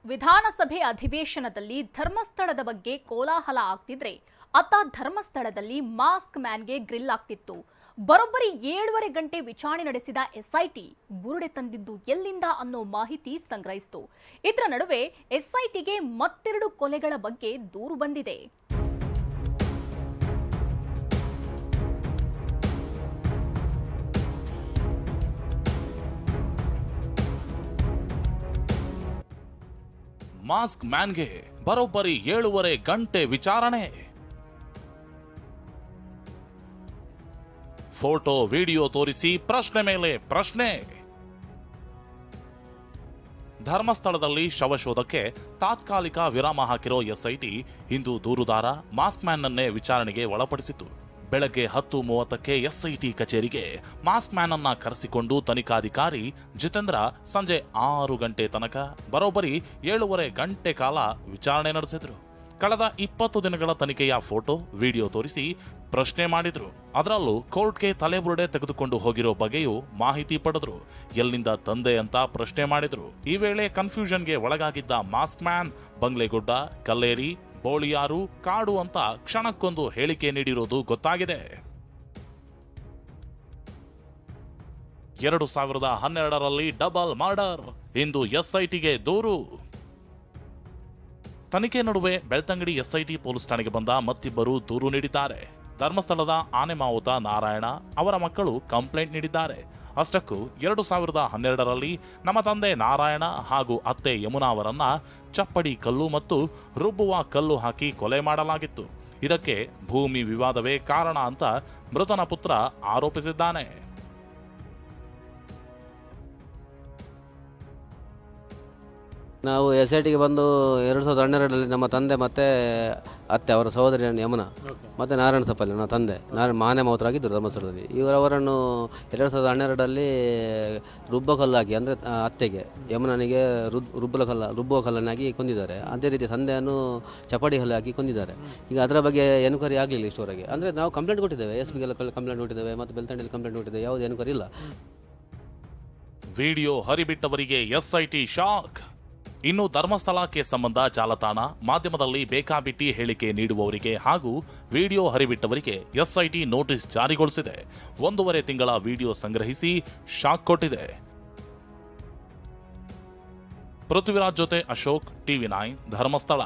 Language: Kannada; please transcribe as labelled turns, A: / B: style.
A: ವಿಧಾನಸಭೆ ಅಧಿವೇಶನದಲ್ಲಿ ಧರ್ಮಸ್ಥಳದ ಬಗ್ಗೆ ಕೋಲಾಹಲ ಆಗ್ತಿದ್ರೆ ಅತ್ತ ಧರ್ಮಸ್ಥಳದಲ್ಲಿ ಮಾಸ್ಕ್ ಮ್ಯಾನ್ಗೆ ಗ್ರಿಲ್ ಆಗ್ತಿತ್ತು. ಬರೋಬ್ಬರಿ 7.5 ಗಂಟೆ ವಿಚಾರಣೆ ನಡೆಸಿದ ಎಸ್ಐಟಿ ಬುರುಡೆ ತಂದಿದ್ದು ಎಲ್ಲಿಂದ ಅನ್ನೋ ಮಾಹಿತಿ ಸಂಗ್ರಹಿಸಿತು. ಇದರ ನಡುವೆ ಎಸ್ಐಟಿಗೆ ಮತ್ತೆರಡು ಕೊಲೆಗಳ ಬಗ್ಗೆ ದೂರು ಬಂದಿದೆ.
B: ಮಾಸ್ಕ್ ಮ್ಯಾನ್ಗೆ ಬರೋಬ್ಬರಿ 7.5 ಗಂಟೆ ವಿಚಾರಣೆ. ಫೋಟೋ ವಿಡಿಯೋ ತೋರಿಸಿ ಪ್ರಶ್ನೆ ಮೇಲೆ ಪ್ರಶ್ನೆ. ಧರ್ಮಸ್ಥಳದಲ್ಲಿ ಶವಶೋಧಕ್ಕೆ ತಾತ್ಕಾಲಿಕ ವಿರಾಮ ಹಾಕಿರೋ ಎಸ್ಐಟಿ ಇಂದು ದೂರುದಾರ ಮಾಸ್ಕ್ ಮ್ಯಾನ್ ನನ್ನೇ ವಿಚಾರಣೆಗೆ ಒಳಪಡಿಸಿತು. ಬೆಳಗ್ಗೆ 10:30ಕ್ಕೆ ಎಸ್ಐಟಿ ಕಚೇರಿಗೆ ಮಾಸ್ಕ್ ಮ್ಯಾನ್ ಅನ್ನ ಕರೆಸಿಕೊಂಡು ತನಿಖಾಧಿಕಾರಿ ಜಿತೇಂದ್ರ ಸಂಜೆ 6 ಗಂಟೆ ತನಕ ಬರೋಬ್ಬರಿ 7.5 ಗಂಟೆ ಕಾಲ ವಿಚಾರಣೆ ನಡೆಸಿದ್ರು. ಕಳೆದ 20 ದಿನಗಳ ತನಿಖೆಯ ಫೋಟೋ ವಿಡಿಯೋ ತೋರಿಸಿ ಪ್ರಶ್ನೆ ಮಾಡಿದ್ರು. ಅದರಲ್ಲೂ ಕೋರ್ಟ್ಗೆ ತಲೆಬುರುಡೆ ತೆಗೆದುಕೊಂಡು ಹೋಗಿರೋ ಬಗ್ಗೆಯೂ ಮಾಹಿತಿ ಪಡೆದ್ರು. ಎಲ್ಲಿಂದ ತಂದೆ ಅಂತ ಪ್ರಶ್ನೆ ಮಾಡಿದ್ರು. ಈ ವೇಳೆ ಕನ್ಫ್ಯೂಷನ್ಗೆ ಒಳಗಾಗಿದ್ದ ಮಾಸ್ಕ್ ಮ್ಯಾನ್ ಬಂಗ್ಲೆಗುಡ್ಡ, ಕಲ್ಲೇರಿ, ಬೋಳಿಯಾರು, ಕಾಡು ಅಂತ ಕ್ಷಣಕ್ಕೊಂದು ಹೇಳಿಕೆ ನೀಡಿರೋದು ಗೊತ್ತಾಗಿದೆ. 2012ರಲ್ಲಿ ಡಬಲ್ ಮರ್ಡರ್, ಇಂದು ಎಸ್ಐಟಿಗೆ ದೂರು. ತನಿಖೆ ನಡುವೆ ಬೆಳ್ತಂಗಡಿ ಎಸ್ಐಟಿ ಪೊಲೀಸ್ ಠಾಣೆಗೆ ಬಂದ ಮತ್ತಿಬ್ಬರು ದೂರು ನೀಡಿದ್ದಾರೆ. ಧರ್ಮಸ್ಥಳದ ಆನೆ ಮಾವುತ ನಾರಾಯಣ ಅವರ ಮಕ್ಕಳು ಕಂಪ್ಲೇಂಟ್ ನೀಡಿದ್ದಾರೆ. ಅಷ್ಟಕ್ಕೂ 2012ರಲ್ಲಿ ನಮ್ಮ ತಂದೆ ನಾರಾಯಣ ಹಾಗೂ ಅತ್ತೆ ಯಮುನಾ ಅವರನ್ನ ಚಪ್ಪಡಿ ಕಲ್ಲು ಮತ್ತು ರುಬ್ಬುವ ಕಲ್ಲು ಹಾಕಿ ಕೊಲೆ ಮಾಡಲಾಗಿತ್ತು. ಇದಕ್ಕೆ ಭೂಮಿ ವಿವಾದವೇ ಕಾರಣ ಅಂತ ಮೃತನ ಪುತ್ರ ಆರೋಪಿಸಿದ್ದಾನೆ.
C: ನಾವು ಎಸ್ಐಟಿಗೆ ಬಂದು 2012ರಲ್ಲಿ ನಮ್ಮ ತಂದೆ ಮತ್ತು ಅತ್ತೆ ಅವರ ಸಹೋದರಿ ಯಮುನಾ ಮತ್ತು ನಾರಾಯಣ ಸಪ್ಪಲ್ಲಿ ನನ್ನ ತಂದೆ ಆನೆ ಮಾವುತರಾಗಿದ್ದರು ಧರ್ಮಸ್ಥಳದಲ್ಲಿ. ಇವರವರನ್ನು 2012ರಲ್ಲಿ ರುಬ್ಬಕಲ್ಲು ಹಾಕಿ ಅಂದರೆ ಅತ್ತೆಗೆ ಯಮುನಾನಿಗೆ ರುಬ್ಬುವ ಕಲ್ಲನ್ನಾಗಿ ಕೊಂದಿದ್ದಾರೆ. ಅದೇ ರೀತಿ ತಂದೆಯನ್ನು ಚಪಾಡಿ ಹಲ್ಲು ಹಾಕಿ ಕೊಂದಿದ್ದಾರೆ. ಈಗ ಅದರ ಬಗ್ಗೆ ಎನ್ಕ್ವೈರಿ ಆಗಲಿಲ್ಲ ಇಷ್ಟವರೆಗೆ. ಅಂದರೆ ನಾವು ಕಂಪ್ಲೇಂಟ್ ಕೊಟ್ಟಿದ್ದೇವೆ, ಎಸ್ಪಿಗೆಲ್ಲ ಕಂಪ್ಲೇಂಟ್ ಕೊಟ್ಟಿದ್ದೇವೆ ಮತ್ತು ಬೆಳ್ತಂಗಡಿಯಲ್ಲಿ ಕಂಪ್ಲೇಂಟ್ ಕೊಟ್ಟಿದ್ದೇವೆ, ಯಾವುದೇ ಎನ್ಕ್ವೈರಿ ಇಲ್ಲ.
B: ವಿಡಿಯೋ ಹರಿಬಿಟ್ಟವರಿಗೆ ಎಸ್ಐಟಿ ಶಾಕ್. ಇನ್ನು ಧರ್ಮಸ್ಥಳಕ್ಕೆ ಸಂಬಂಧ ಜಾಲತಾಣ ಮಾಧ್ಯಮದಲ್ಲಿ ಬೇಕಾಬಿಟ್ಟಿ ಹೇಳಿಕೆ ನೀಡುವವರಿಗೆ ಹಾಗೂ ವಿಡಿಯೋ ಹರಿಬಿಟ್ಟವರಿಗೆ ಎಸ್ಐಟಿ ನೋಟಿಸ್ ಜಾರಿಗೊಳಿಸಿದೆ. 1.5 ತಿಂಗಳ ವಿಡಿಯೋ ಸಂಗ್ರಹಿಸಿ ಶಾಕ್ ಕೊಟ್ಟಿದೆ. ಪೃಥ್ವಿರಾಜ್ ಜೊತೆ ಅಶೋಕ್, TV9 ಧರ್ಮಸ್ಥಳ.